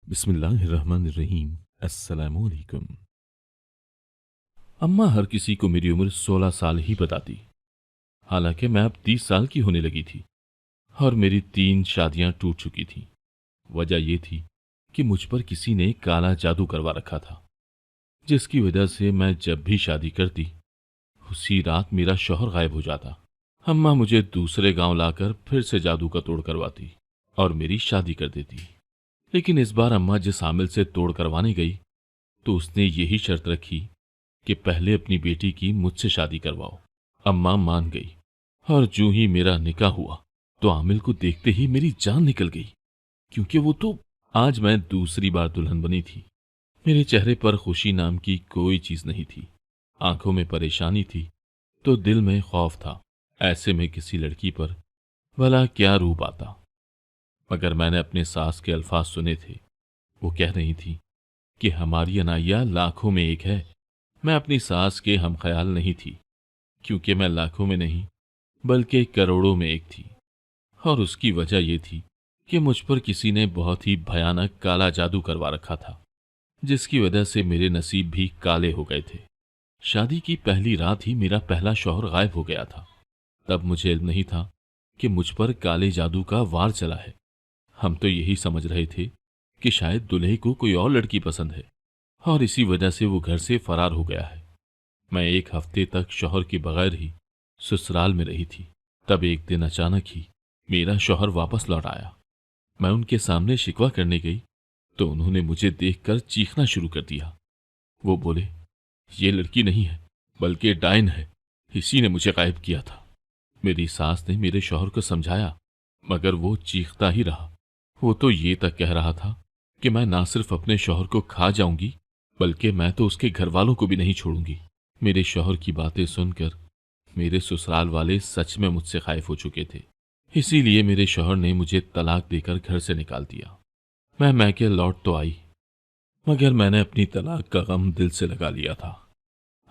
बिस्मिल्लाहिर्रहमानिर्रहीम। अस्सलामुअलैकुम। अम्मा हर किसी को मेरी उम्र 16 साल ही बताती। हालांकि मैं अब 30 साल की होने लगी थी और मेरी 3 शादियां टूट चुकी थीं। वजह यह थी कि मुझ पर किसी ने काला जादू करवा रखा था, जिसकी वजह से मैं जब भी शादी करती उसी रात मेरा शौहर गायब हो जाता। अम्मा मुझे दूसरे गांव लाकर फिर से जादू का तोड़ करवाती और मेरी शादी कर देती। लेकिन इस बार अम्मा जिस आमिल से तोड़ करवाने गई तो उसने यही शर्त रखी कि पहले अपनी बेटी की मुझसे शादी करवाओ। अम्मा मान गई और जो ही मेरा निकाह हुआ तो आमिल को देखते ही मेरी जान निकल गई, क्योंकि वो तो आज मैं दूसरी बार दुल्हन बनी थी। मेरे चेहरे पर खुशी नाम की कोई चीज नहीं थी, आंखों में परेशानी थी तो दिल में खौफ था। ऐसे में किसी लड़की पर भला क्या रूप आता। मगर मैंने अपने सास के अल्फाज सुने थे। वो कह रही थी कि हमारी अनाया लाखों में एक है। मैं अपनी सास के हम ख्याल नहीं थी, क्योंकि मैं लाखों में नहीं बल्कि करोड़ों में एक थी। और उसकी वजह यह थी कि मुझ पर किसी ने बहुत ही भयानक काला जादू करवा रखा था, जिसकी वजह से मेरे नसीब भी काले हो गए थे। शादी की पहली रात ही मेरा पहला शौहर गायब हो गया था। तब मुझे इल्म नहीं था कि मुझ पर काले जादू का वार चला है। हम तो यही समझ रहे थे कि शायद दुल्हे को कोई और लड़की पसंद है और इसी वजह से वो घर से फरार हो गया है। मैं 1 हफ्ते तक शौहर के बगैर ही ससुराल में रही थी। तब एक दिन अचानक ही मेरा शौहर वापस लौट आया। मैं उनके सामने शिकवा करने गई तो उन्होंने मुझे देखकर चीखना शुरू कर दिया। वो बोले, ये लड़की नहीं है बल्कि डायन है, इसी ने मुझे गायब किया था। मेरी सास ने मेरे शौहर को समझाया, मगर वो चीखता ही रहा। वो तो ये तक कह रहा था कि मैं ना सिर्फ अपने शौहर को खा जाऊंगी बल्कि मैं तो उसके घर वालों को भी नहीं छोड़ूंगी। मेरे शौहर की बातें सुनकर मेरे ससुराल वाले सच में मुझसे खौफ हो चुके थे। इसीलिए मेरे शौहर ने मुझे तलाक देकर घर से निकाल दिया। मैं मैके लौट तो आई, मगर मैंने अपनी तलाक का गम दिल से लगा लिया था।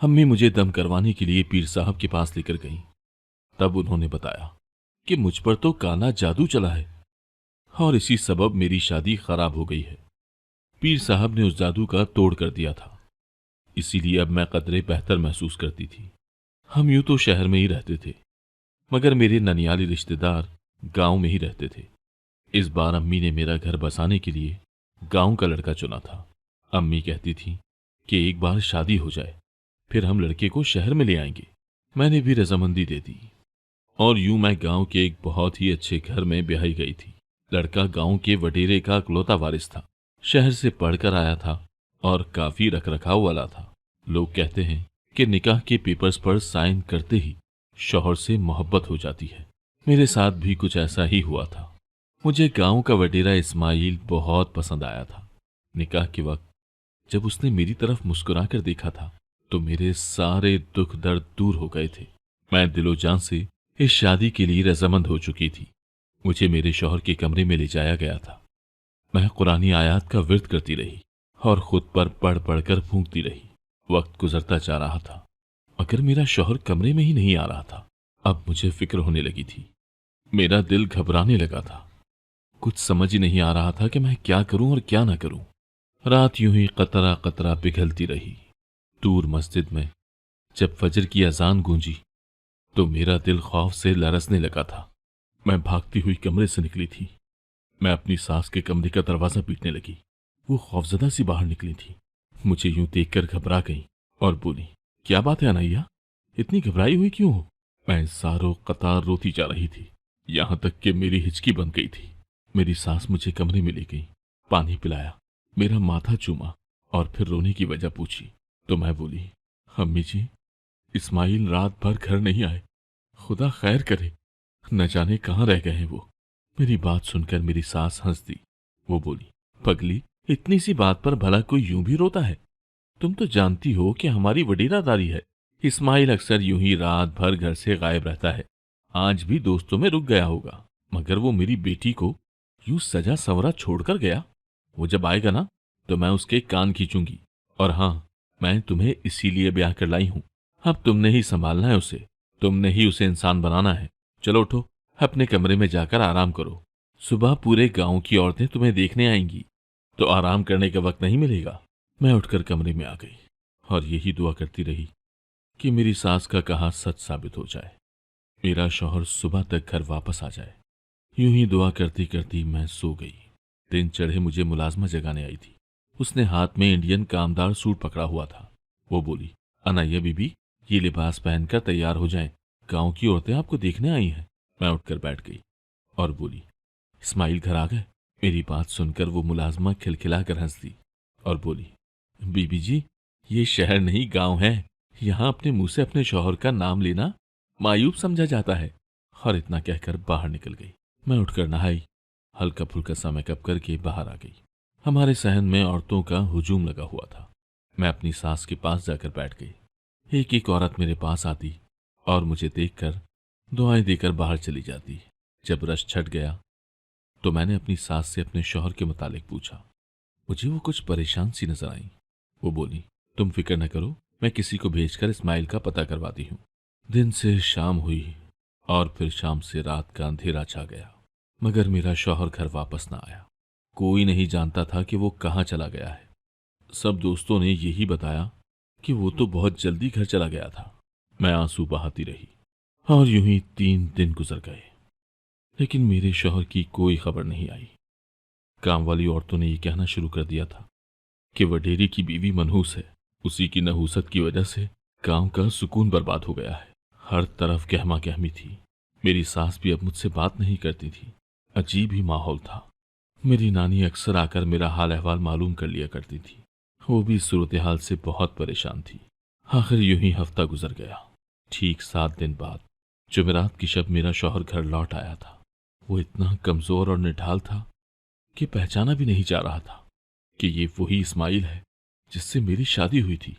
अम्मी मुझे दम करवाने के लिए पीर साहब के पास लेकर गईं। तब उन्होंने बताया कि मुझ पर तो काला जादू चला है और इसी सबब मेरी शादी खराब हो गई है। पीर साहब ने उस जादू का तोड़ कर दिया था, इसीलिए अब मैं कदरे बेहतर महसूस करती थी। हम यूं तो शहर में ही रहते थे, मगर मेरे ननियाली रिश्तेदार गांव में ही रहते थे। इस बार अम्मी ने मेरा घर बसाने के लिए गांव का लड़का चुना था। अम्मी कहती थी कि एक बार शादी हो जाए फिर हम लड़के को शहर में ले आएंगे। मैंने भी रजामंदी दे दी और यूं मैं गांव के एक बहुत ही अच्छे घर में ब्याही गई थी। लड़का गांव के वडेरे का इकलौता वारिस था। शहर से पढ़कर आया था और काफी रखरखाव वाला था। लोग कहते हैं कि निकाह के पेपर्स पर साइन करते ही शौहर से मोहब्बत हो जाती है। मेरे साथ भी कुछ ऐसा ही हुआ था। मुझे गांव का वडेरा इस्माइल बहुत पसंद आया था। निकाह के वक्त जब उसने मेरी तरफ मुस्कुराकर देखा था तो मेरे सारे दुख दर्द दूर हो गए थे। मैं दिलो जान से इस शादी के लिए रजामंद हो चुकी थी। मुझे मेरे शौहर के कमरे में ले जाया गया था। मैं कुरानी आयात का विर्द करती रही और खुद पर पढ़ पढ़कर फूंकती रही। वक्त गुजरता जा रहा था मगर मेरा शौहर कमरे में ही नहीं आ रहा था। अब मुझे फिक्र होने लगी थी। मेरा दिल घबराने लगा था। कुछ समझ ही नहीं आ रहा था कि मैं क्या करूं और क्या ना करूं। रात यूं ही कतरा कतरा पिघलती रही। दूर मस्जिद में जब फजर की अजान गूंजी तो मेरा दिल खौफ से लरसने लगा था। मैं भागती हुई कमरे से निकली थी। मैं अपनी सास के कमरे का दरवाजा पीटने लगी। वो खौफजदा सी बाहर निकली थी। मुझे यूं देखकर घबरा गई और बोली, क्या बात है अनैया, इतनी घबराई हुई क्यों हो? मैं सारों कतार रोती जा रही थी, यहां तक कि मेरी हिचकी बन गई थी। मेरी सास मुझे कमरे में ले गई, पानी पिलाया, मेरा माथा चूमा और फिर रोने की वजह पूछी तो मैं बोली, अम्मी जी, इस्माइल रात भर घर नहीं आए, खुदा खैर करे, न जाने कहाँ रह गए हैं वो। मेरी बात सुनकर मेरी सास हंस दी। वो बोली, पगली, इतनी सी बात पर भला कोई यूं भी रोता है? तुम तो जानती हो कि हमारी वडीरादारी है। इस्माइल अक्सर यूं ही रात भर घर से गायब रहता है। आज भी दोस्तों में रुक गया होगा, मगर वो मेरी बेटी को यूं सजा सवरा छोड़कर गया। वो जब आएगा ना तो मैं उसके कान खींचूंगी। और हाँ, मैं तुम्हें इसीलिए ब्याह कर लाई हूं। अब तुमने ही संभालना है उसे, तुमने ही उसे इंसान बनाना है। चलो उठो, अपने कमरे में जाकर आराम करो। सुबह पूरे गांव की औरतें तुम्हें देखने आएंगी तो आराम करने का वक्त नहीं मिलेगा। मैं उठकर कमरे में आ गई और यही दुआ करती रही कि मेरी सास का कहा सच साबित हो जाए, मेरा शौहर सुबह तक घर वापस आ जाए। यूं ही दुआ करती करती मैं सो गई। दिन चढ़े मुझे मुलाजमा जगाने आई थी। उसने हाथ में इंडियन कामदार सूट पकड़ा हुआ था। वो बोली, अनाया बीबी, ये लिबास पहनकर तैयार हो जाएं, गांव की औरतें आपको देखने आई हैं। मैं उठकर बैठ गई और बोली, इस्माइल घर आ गए? मेरी बात सुनकर वो मुलाजमा खिलखिलाकर हंस दी और बोली, बीबी जी, ये शहर नहीं गांव है। यहाँ अपने मुंह से अपने शौहर का नाम लेना मायूब समझा जाता है। और इतना कहकर बाहर निकल गई। मैं उठकर नहाई, हल्का फुल्का सा मेकअप करके बाहर आ गई। हमारे सहन में औरतों का हुजूम लगा हुआ था। मैं अपनी सास के पास जाकर बैठ गई। एक एक औरत मेरे पास आती और मुझे देखकर दुआएं देकर बाहर चली जाती। जब रश छट गया तो मैंने अपनी सास से अपने शौहर के मुतालिक पूछा। मुझे वो कुछ परेशान सी नजर आई। वो बोली, तुम फिक्र न करो, मैं किसी को भेजकर इस्माइल का पता करवाती हूँ। दिन से शाम हुई और फिर शाम से रात का अंधेरा छा गया, मगर मेरा शौहर घर वापस ना आया। कोई नहीं जानता था कि वो कहाँ चला गया है। सब दोस्तों ने यही बताया कि वो तो बहुत जल्दी घर चला गया था। मैं आंसू बहाती रही और यूं ही 3 दिन गुजर गए, लेकिन मेरे शौहर की कोई खबर नहीं आई। काम वाली औरतों ने ये कहना शुरू कर दिया था कि वडेरी की बीवी मनहूस है। उसी की नहूसत की वजह से गांव का सुकून बर्बाद हो गया है। हर तरफ गहमा गहमी थी। मेरी सास भी अब मुझसे बात नहीं करती थी। अजीब ही माहौल था। मेरी नानी अक्सर आकर मेरा हाल अहवाल मालूम कर लिया करती थी। वो भी सूरत हाल से बहुत परेशान थी। आखिर यूं ही हफ्ता गुजर गया। ठीक 7 दिन बाद जुमेरात की शब मेरा शौहर घर लौट आया था। वो इतना कमजोर और निढाल था कि पहचाना भी नहीं जा रहा था कि ये वही इस्माइल है जिससे मेरी शादी हुई थी।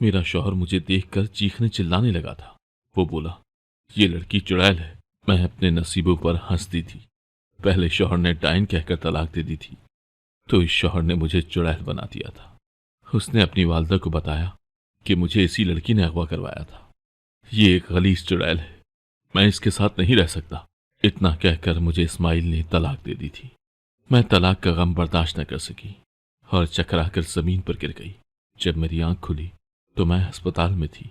मेरा शौहर मुझे देखकर चीखने चिल्लाने लगा था। वो बोला, ये लड़की चुड़ैल है। मैं अपने नसीबों पर हंसती थी। पहले शौहर ने डाइन कहकर तलाक दे दी थी, तो इस शौहर ने मुझे चुड़ैल बना दिया था। उसने अपनी वालदा को बताया कि मुझे इसी लड़की ने अगवा करवाया था। ये एक गलीज चुड़ैल है, मैं इसके साथ नहीं रह सकता। इतना कहकर मुझे इस्माइल ने तलाक दे दी थी। मैं तलाक का गम बर्दाश्त न कर सकी और चकराकर जमीन पर गिर गई। जब मेरी आंख खुली तो मैं अस्पताल में थी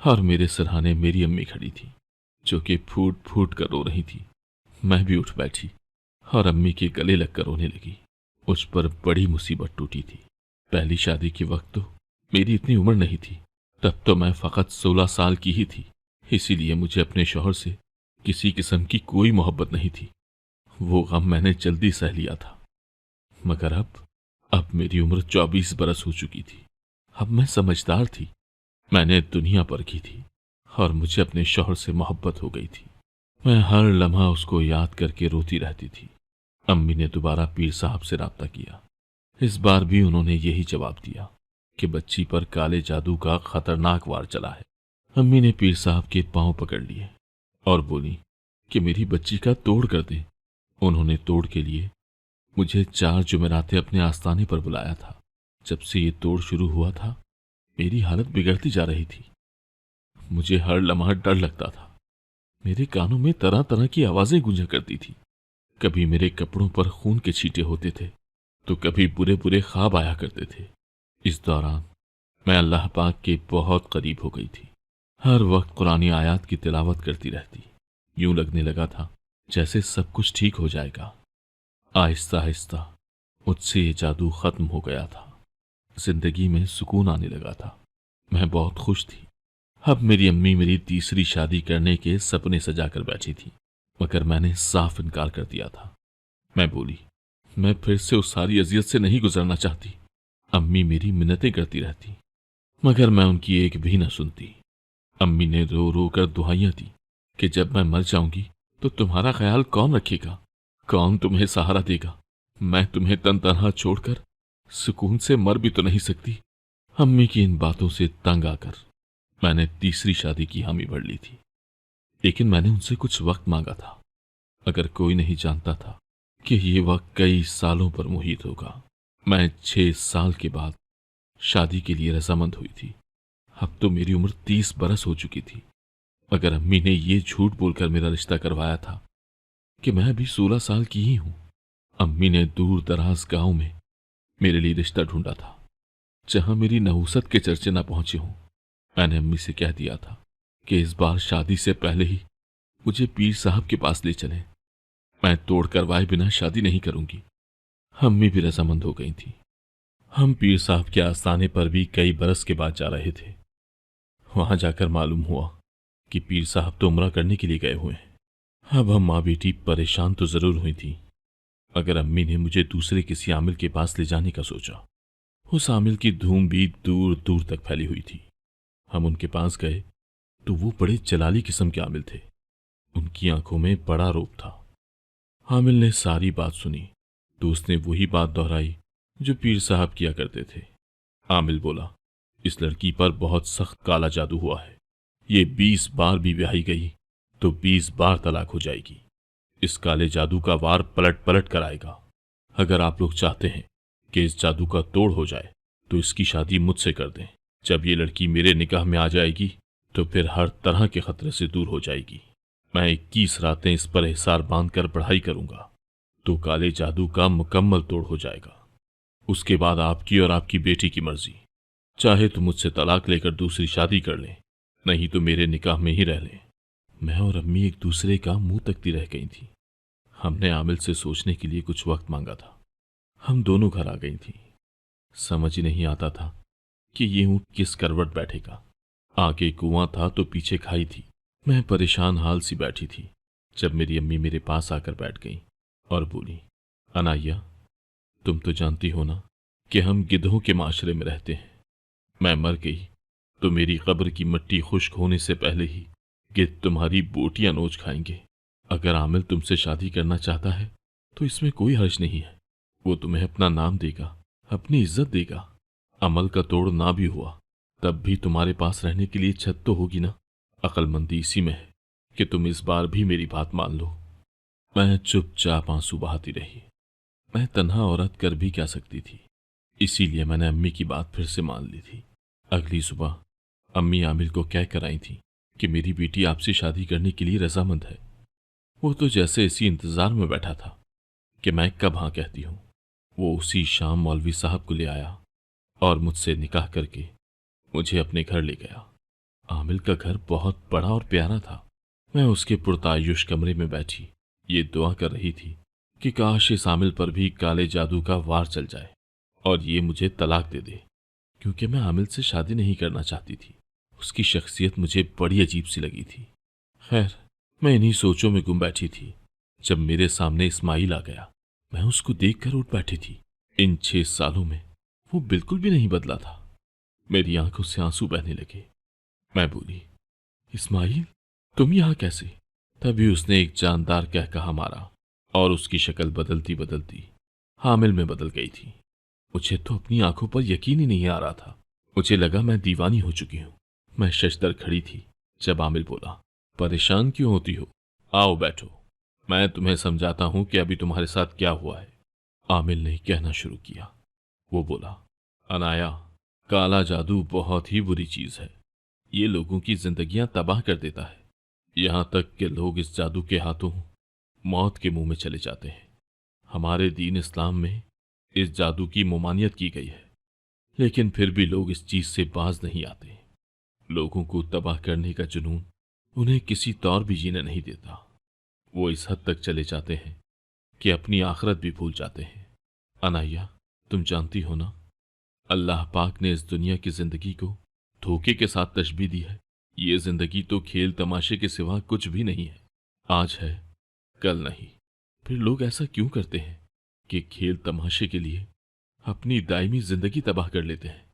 और मेरे सिरहाने मेरी अम्मी खड़ी थी, जो कि फूट फूट कर रो रही थी। मैं भी उठ बैठी और अम्मी के गले लगकर रोने लगी। मुझ पर बड़ी मुसीबत टूटी थी। पहली शादी के वक्त तो मेरी इतनी उम्र नहीं थी। तब तो मैं फकत 16 साल की ही थी। इसीलिए मुझे अपने शौहर से किसी किस्म की कोई मोहब्बत नहीं थी। वो गम मैंने जल्दी सह लिया था। मगर अब मेरी उम्र 24 बरस हो चुकी थी। अब मैं समझदार थी। मैंने दुनिया परखी थी और मुझे अपने शौहर से मोहब्बत हो गई थी। मैं हर लम्हा उसको याद करके रोती रहती थी। अम्मी ने दोबारा पीर साहब से राब्ता किया। इस बार भी उन्होंने यही जवाब दिया कि बच्ची पर काले जादू का खतरनाक वार चला है। अम्मी ने पीर साहब के पांव पकड़ लिए और बोली कि मेरी बच्ची का तोड़ कर दें। उन्होंने तोड़ के लिए मुझे 4 जुमेरातें अपने आस्थाने पर बुलाया था। जब से ये तोड़ शुरू हुआ था, मेरी हालत बिगड़ती जा रही थी। मुझे हर लम्हा डर लगता था। मेरे कानों में तरह तरह की आवाजें गूंजा करती थी। कभी मेरे कपड़ों पर खून के छींटे होते थे, तो कभी बुरे बुरे ख्वाब आया करते थे। इस दौरान मैं अल्लाह पाक के बहुत करीब हो गई थी। हर वक्त कुरानी आयात की तिलावत करती रहती। यूं लगने लगा था जैसे सब कुछ ठीक हो जाएगा। आहिस्ता आहिस्ता मुझसे ये जादू खत्म हो गया था। जिंदगी में सुकून आने लगा था। मैं बहुत खुश थी। अब मेरी अम्मी मेरी तीसरी शादी करने के सपने सजाकर बैठी थी, मगर मैंने साफ इनकार कर दिया था। मैं बोली, मैं फिर से उस सारी अजियत से नहीं गुजरना चाहती। अम्मी मेरी मिन्नतें करती रहती, मगर मैं उनकी एक भी न सुनती। अम्मी ने रो रो कर दुआइयां दी कि जब मैं मर जाऊंगी तो तुम्हारा ख्याल कौन रखेगा, कौन तुम्हें सहारा देगा। मैं तुम्हें तन तनहा छोड़कर सुकून से मर भी तो नहीं सकती। अम्मी की इन बातों से तंग आकर मैंने तीसरी शादी की हामी भर ली थी, लेकिन मैंने उनसे कुछ वक्त मांगा था। अगर कोई नहीं जानता था कि ये वक्त कई सालों पर मुहित होगा। मैं 6 साल के बाद शादी के लिए रजामंद हुई थी। अब तो मेरी उम्र 30 बरस हो चुकी थी, मगर अम्मी ने ये झूठ बोलकर मेरा रिश्ता करवाया था कि मैं अभी 16 साल की ही हूं। अम्मी ने दूर दराज गांव में मेरे लिए रिश्ता ढूंढा था जहां मेरी नहुसत के चर्चे न पहुंचे हों। मैंने अम्मी से कह दिया था कि इस बार शादी से पहले ही मुझे पीर साहब के पास ले चलें। मैं तोड़ करवाए बिना शादी नहीं करूंगी। अम्मी भी रजामंद हो गई थी। हम पीर साहब के आस्थाने पर भी कई बरस के बाद जा रहे थे। वहां जाकर मालूम हुआ कि पीर साहब तो उम्रा करने के लिए गए हुए हैं। अब हम माँ बेटी परेशान तो जरूर हुई थी, मगर अम्मी ने मुझे दूसरे किसी आमिल के पास ले जाने का सोचा। उस आमिल की धूम भी दूर दूर तक फैली हुई थी। हम उनके पास गए तो वो बड़े जलाली किस्म के आमिल थे। उनकी आंखों में बड़ा रोब था। आमिल ने सारी बात सुनी तो उसने वही बात दोहराई जो पीर साहब किया करते थे। आमिल बोला, इस लड़की पर बहुत सख्त काला जादू हुआ है। ये 20 बार भी ब्याही गई तो 20 बार तलाक हो जाएगी। इस काले जादू का वार पलट पलट कर आएगा। अगर आप लोग चाहते हैं कि इस जादू का तोड़ हो जाए तो इसकी शादी मुझसे कर दें। जब ये लड़की मेरे निकाह में आ जाएगी तो फिर हर तरह के खतरे से दूर हो जाएगी। मैं 21 रातें इस पर हिसार बांधकर पढ़ाई करूंगा तो काले जादू का मुकम्मल तोड़ हो जाएगा। उसके बाद आपकी और आपकी बेटी की मर्जी। चाहे तो मुझसे तलाक लेकर दूसरी शादी कर लें, नहीं तो मेरे निकाह में ही रह लें। मैं और अम्मी एक दूसरे का मुंह तकती रह गई थी। हमने आमिल से सोचने के लिए कुछ वक्त मांगा था। हम दोनों घर आ गई थी। समझ ही नहीं आता था कि ये ऊंट किस करवट बैठेगा। आगे कुआं था तो पीछे खाई थी। मैं परेशान हाल सी बैठी थी जब मेरी अम्मी मेरे पास आकर बैठ गई और बोली, अनाया, तुम तो जानती हो ना कि हम गिद्धों के माशरे में रहते हैं। मैं मर गई तो मेरी कब्र की मिट्टी खुश्क होने से पहले ही गिद्ध तुम्हारी बोटियां नोच खाएंगे। अगर आमिल तुमसे शादी करना चाहता है तो इसमें कोई हर्ज नहीं है। वो तुम्हें अपना नाम देगा, अपनी इज्जत देगा। अमल का तोड़ ना भी हुआ तब भी तुम्हारे पास रहने के लिए छत तो होगी ना। अक्लमंदी इसी में है कि तुम इस बार भी मेरी बात मान लो। मैं चुपचाप आंसू बहाती रही। मैं तन्हा औरत कर भी क्या सकती थी, इसीलिए मैंने अम्मी की बात फिर से मान ली थी। अगली सुबह अम्मी आमिल को कह कर आई थी कि मेरी बेटी आपसे शादी करने के लिए रजामंद है। वो तो जैसे इसी इंतजार में बैठा था कि मैं कब हाँ कहती हूँ। वो उसी शाम मौलवी साहब को ले आया और मुझसे निकाह करके मुझे अपने घर ले गया। आमिल का घर बहुत बड़ा और प्यारा था। मैं उसके पुरतायुश कमरे में बैठी ये दुआ कर रही थी कि काश इस आमिल पर भी काले जादू का वार चल जाए और ये मुझे तलाक दे दे, क्योंकि मैं आमिल से शादी नहीं करना चाहती थी। उसकी शख्सियत मुझे बड़ी अजीब सी लगी थी। खैर, मैं इन्हीं सोचों में गुम बैठी थी जब मेरे सामने इस्माइल आ गया। मैं उसको देखकर उठ बैठी थी। इन 6 सालों में वो बिल्कुल भी नहीं बदला था। मेरी आंखों से आंसू बहने लगे। मैं बोली, इस्माइल, तुम यहां कैसे? तभी उसने एक जानदार कह कहा मारा और उसकी शक्ल बदलती बदलती हामिल में बदल गई थी। मुझे तो अपनी आंखों पर यकीन ही नहीं आ रहा था। मुझे लगा मैं दीवानी हो चुकी हूं। मैं शशदर खड़ी थी जब आमिल बोला, परेशान क्यों होती हो? आओ बैठो, मैं तुम्हें समझाता हूं कि अभी तुम्हारे साथ क्या हुआ है। आमिल ने कहना शुरू किया। वो बोला, अनाया, काला जादू बहुत ही बुरी चीज है। ये लोगों की जिंदगियां तबाह कर देता है। यहां तक कि लोग इस जादू के हाथों मौत के मुंह में चले जाते हैं। हमारे दीन इस्लाम में इस जादू की ममानियत की गई है, लेकिन फिर भी लोग इस चीज से बाज नहीं आते। लोगों को तबाह करने का जुनून उन्हें किसी तौर भी जीने नहीं देता। वो इस हद तक चले जाते हैं कि अपनी आखिरत भी भूल जाते हैं। अनाया, तुम जानती हो ना, अल्लाह पाक ने इस दुनिया की जिंदगी को धोखे के साथ तशबीह दी है। ये जिंदगी तो खेल तमाशे के सिवा कुछ भी नहीं है। आज है, कल नहीं। फिर लोग ऐसा क्यों करते हैं कि खेल तमाशे के लिए अपनी दायमी जिंदगी तबाह कर लेते हैं?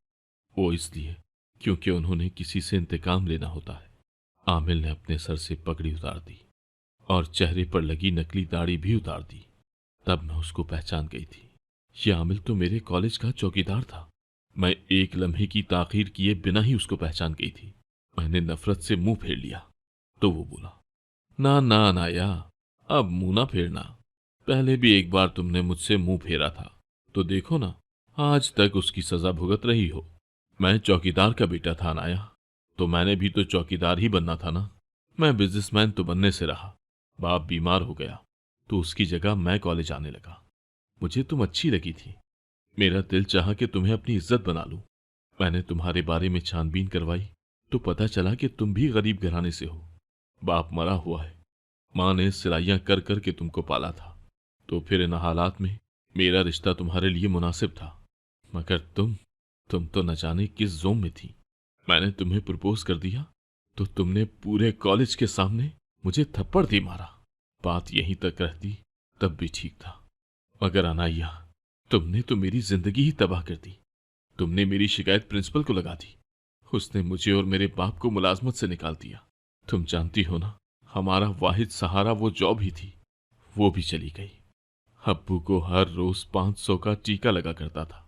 वो इसलिए क्योंकि उन्होंने किसी से इंतकाम लेना होता है। आमिल ने अपने सर से पगड़ी उतार दी और चेहरे पर लगी नकली दाढ़ी भी उतार दी। तब मैं उसको पहचान गई थी। ये आमिल तो मेरे कॉलेज का चौकीदार था। मैं एक लम्हे की ताखीर किए बिना ही उसको पहचान गई थी। मैंने नफरत से मुंह फेर लिया तो वो बोला, ना ना नाया, अब मुंह ना फेरना। पहले भी एक बार तुमने मुझसे मुंह फेरा था, तो देखो ना, आज तक उसकी सजा भुगत रही हो। मैं चौकीदार का बेटा था नाया, तो मैंने भी तो चौकीदार ही बनना था ना। मैं बिजनेसमैन तो बनने से रहा। बाप बीमार हो गया तो उसकी जगह मैं कॉलेज आने लगा। मुझे तुम अच्छी लगी थी। मेरा दिल चाहा कि तुम्हें अपनी इज्जत बना लूं। मैंने तुम्हारे बारे में छानबीन करवाई तो पता चला कि तुम भी गरीब घराने से हो। बाप मरा हुआ है, माँ ने सिलाइयां कर कर के तुमको पाला था, तो फिर इन हालात में मेरा रिश्ता तुम्हारे लिए मुनासिब था। मगर तुम तो न जाने किस जोम में थी। मैंने तुम्हें प्रपोज कर दिया तो तुमने पूरे कॉलेज के सामने मुझे थप्पड़ दे मारा। बात यहीं तक रहती तब भी ठीक था, मगर अनाया, तुमने तो मेरी जिंदगी ही तबाह कर दी। तुमने मेरी शिकायत प्रिंसिपल को लगा दी। उसने मुझे और मेरे बाप को मुलाजमत से निकाल दिया। तुम जानती हो ना, हमारा वाहिद सहारा वो जॉब ही थी, वो भी चली गई। अब्बू को हर रोज 500 का टीका लगा करता था।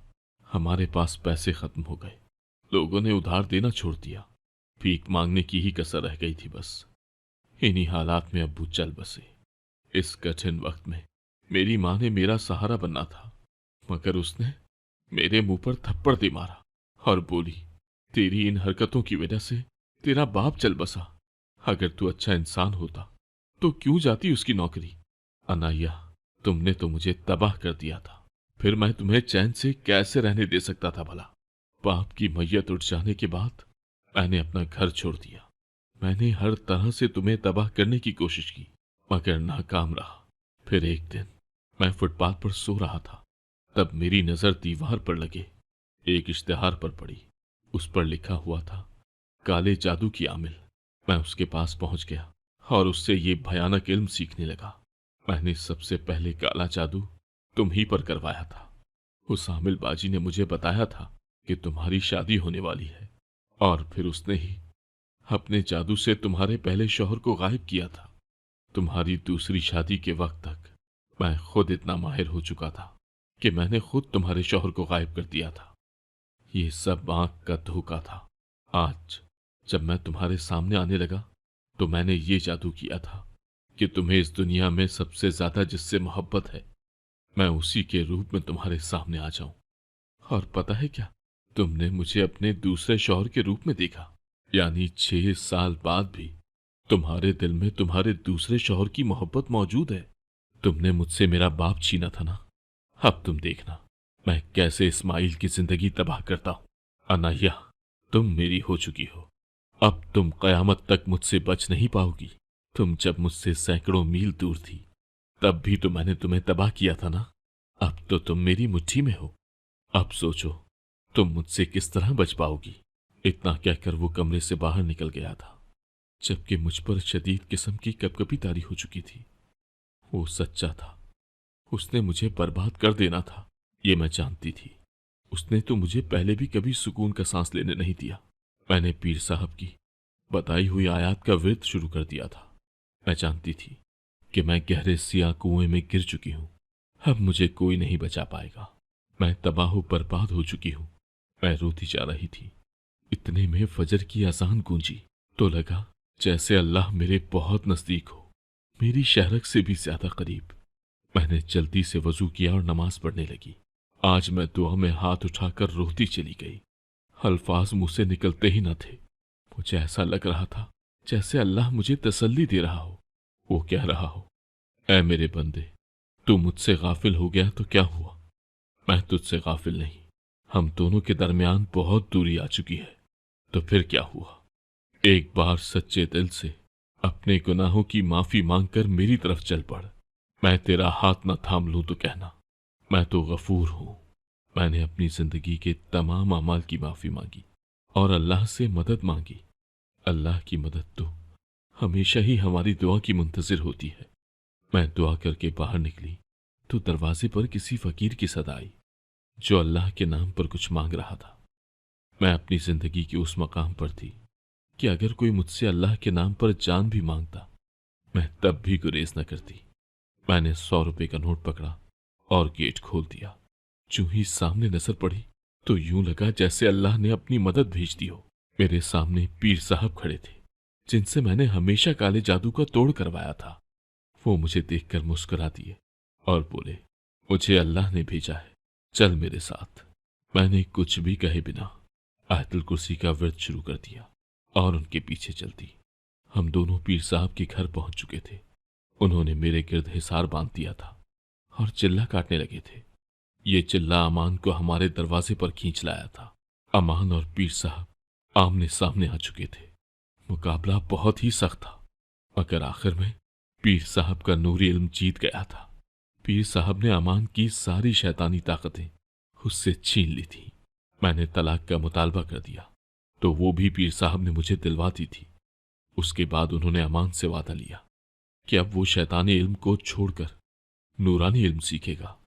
हमारे पास पैसे खत्म हो गए, लोगों ने उधार देना छोड़ दिया। भीख मांगने की ही कसर रह गई थी बस। इन्हीं हालात में अब्बू चल बसे। इस कठिन वक्त में मेरी माँ ने मेरा सहारा बनना था, मगर उसने मेरे मुंह पर थप्पड़ दे मारा और बोली, तेरी इन हरकतों की वजह से तेरा बाप चल बसा। अगर तू अच्छा इंसान होता तो क्यों जाती उसकी नौकरी। अनाया, तुमने तो मुझे तबाह कर दिया था, फिर मैं तुम्हें चैन से कैसे रहने दे सकता था भला। बाप की मैयत उठ जाने के बाद मैंने अपना घर छोड़ दिया। मैंने हर तरह से तुम्हें तबाह करने की कोशिश की, मगर नाकाम रहा। फिर एक दिन मैं फुटपाथ पर सो रहा था, तब मेरी नजर दीवार पर लगे एक इश्तिहार पर पड़ी। उस पर लिखा हुआ था, काले जादू की आमिल। मैं उसके पास पहुंच गया और उससे ये भयानक इल्म सीखने लगा। मैंने सबसे पहले काला जादू तुम ही पर करवाया था। उस आमिल बाजी ने मुझे बताया था कि तुम्हारी शादी होने वाली है, और फिर उसने ही अपने जादू से तुम्हारे पहले शौहर को गायब किया था। तुम्हारी दूसरी शादी के वक्त तक मैं खुद इतना माहिर हो चुका था कि मैंने खुद तुम्हारे शौहर को गायब कर दिया था। ये सब आंख का धोखा था। आज जब मैं तुम्हारे सामने आने लगा तो मैंने ये जादू किया था कि तुम्हें इस दुनिया में सबसे ज्यादा जिससे मोहब्बत है, मैं उसी के रूप में तुम्हारे सामने आ जाऊं। और पता है क्या, तुमने मुझे अपने दूसरे शौहर के रूप में देखा, यानी 6 साल बाद भी तुम्हारे दिल में तुम्हारे दूसरे शौहर की मोहब्बत मौजूद है। तुमने मुझसे मेरा बाप छीना था ना, अब तुम देखना मैं कैसे इस्माइल की जिंदगी तबाह करता हूं। अनाया, तुम मेरी हो चुकी हो, अब तुम कयामत तक मुझसे बच नहीं पाओगी। तुम जब मुझसे सैकड़ों मील दूर थी तब भी तो मैंने तुम्हें तबाह किया था ना। अब तो तुम मेरी मुट्ठी में हो। अब सोचो तुम मुझसे किस तरह बच पाओगी। इतना कहकर वो कमरे से बाहर निकल गया था, जबकि मुझ पर शदीद किस्म की कपकपी तारी हो चुकी थी। वो सच्चा था, उसने मुझे बर्बाद कर देना था, ये मैं जानती थी। उसने तो मुझे पहले भी कभी सुकून का सांस लेने नहीं दिया। मैंने पीर साहब की बताई हुई आयत का विर्द शुरू कर दिया था। मैं जानती थी कि मैं गहरे सियाह कुएं में गिर चुकी हूं, अब मुझे कोई नहीं बचा पाएगा। मैं तबाह बर्बाद हो चुकी हूं। मैं रोती जा रही थी। इतने में फजर की अजान गूंजी तो लगा जैसे अल्लाह मेरे बहुत नजदीक हो, मेरी शहरक से भी ज्यादा करीब। मैंने जल्दी से वजू किया और नमाज पढ़ने लगी। आज मैं दुआ में हाथ उठाकर रोती चली गई। अल्फाज मुंह से निकलते ही न थे। मुझे ऐसा लग रहा था जैसे अल्लाह मुझे तसल्ली दे रहा हो। वो कह रहा हो, ऐ मेरे बंदे, तू मुझसे गाफिल हो गया तो क्या हुआ, मैं तुझसे गाफिल नहीं। हम दोनों के दरमियान बहुत दूरी आ चुकी है, तो फिर क्या हुआ। एक बार सच्चे दिल से अपने गुनाहों की माफी मांगकर मेरी तरफ चल पड़। मैं तेरा हाथ न थाम लूं तो कहना, मैं तो गफूर हूं। मैंने अपनी जिंदगी के तमाम अमाल की माफी मांगी और अल्लाह से मदद मांगी। अल्लाह की मदद तो हमेशा ही हमारी दुआ की मुंतजिर होती है। मैं दुआ करके बाहर निकली तो दरवाजे पर किसी फकीर की सदा आई, जो अल्लाह के नाम पर कुछ मांग रहा था। मैं अपनी जिंदगी के उस मकाम पर थी कि अगर कोई मुझसे अल्लाह के नाम पर जान भी मांगता, मैं तब भी गुरेज न करती। मैंने 100 रुपए का नोट पकड़ा और गेट खोल दिया। जो ही सामने नजर पड़ी तो यूं लगा जैसे अल्लाह ने अपनी मदद भेज दी हो। मेरे सामने पीर साहब खड़े थे, जिनसे मैंने हमेशा काले जादू का तोड़ करवाया था। वो मुझे देखकर मुस्कुरा दिए और बोले, मुझे अल्लाह ने भेजा है, चल मेरे साथ। मैंने कुछ भी कहे बिना आयतुल कुर्सी का व्रत शुरू कर दिया और उनके पीछे चल दी। हम दोनों पीर साहब के घर पहुंच चुके थे। उन्होंने मेरे गिर्द हिसार बांध दिया था और चिल्ला काटने लगे थे। ये चिल्ला अमान को हमारे दरवाजे पर खींच लाया था। अमान और पीर साहब आमने सामने आ चुके थे। मुकाबला बहुत ही सख्त था, मगर आखिर में पीर साहब का नूरी इल्म जीत गया था। पीर साहब ने अमान की सारी शैतानी ताकतें उससे छीन ली थी। मैंने तलाक का मुतालबा कर दिया तो वो भी पीर साहब ने मुझे दिलवा दी थी। उसके बाद उन्होंने अमान से वादा लिया कि अब वो शैतानी इल्म को छोड़कर नूरानी इल्म सीखेगा।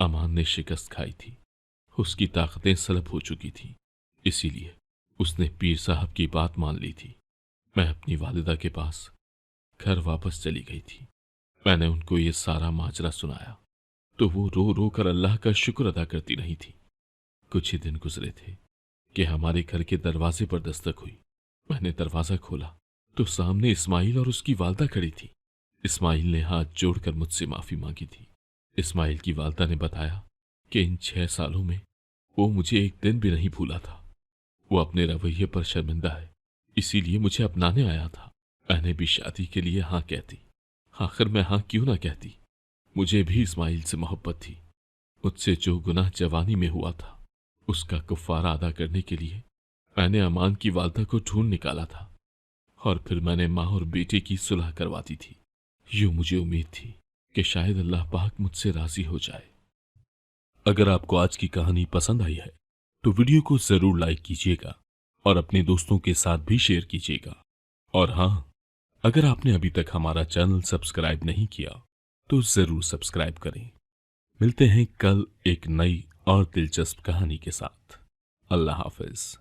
अमान ने शिकस्त खाई थी, उसकी ताकतें सलब हो चुकी थी, इसीलिए उसने पीर साहब की बात मान ली थी। मैं अपनी वालिदा के पास घर वापस चली गई थी। मैंने उनको ये सारा माजरा सुनाया तो वो रो रो कर अल्लाह का शुक्र अदा करती रही थी। कुछ ही दिन गुजरे थे कि हमारे घर के दरवाजे पर दस्तक हुई। मैंने दरवाजा खोला तो सामने इस्माइल और उसकी वालदा खड़ी थी। इस्माइल ने हाथ जोड़कर मुझसे माफी मांगी थी। इस्माइल की वालदा ने बताया कि इन 6 सालों में वो मुझे एक दिन भी नहीं भूला था। वो अपने रवैये पर शर्मिंदा है, इसीलिए मुझे अपनाने आया था। मैंने भी शादी के लिए हाँ कहती। आखिर मैं हाँ क्यों ना कहती। मुझे भी इस्माइल से मोहब्बत थी। मुझसे जो गुनाह जवानी में हुआ था उसका कुफ्फारा अदा करने के लिए मैंने अमान की वालदा को ढूंढ निकाला था और फिर मैंने माँ और बेटे की सुलह करवा दी थी। यूं मुझे उम्मीद थी कि शायद अल्लाह पाक मुझसे राजी हो जाए। अगर आपको आज की कहानी पसंद आई है तो वीडियो को जरूर लाइक कीजिएगा और अपने दोस्तों के साथ भी शेयर कीजिएगा। और हाँ, अगर आपने अभी तक हमारा चैनल सब्सक्राइब नहीं किया तो जरूर सब्सक्राइब करें। मिलते हैं कल एक नई और दिलचस्प कहानी के साथ। अल्लाह हाफिज।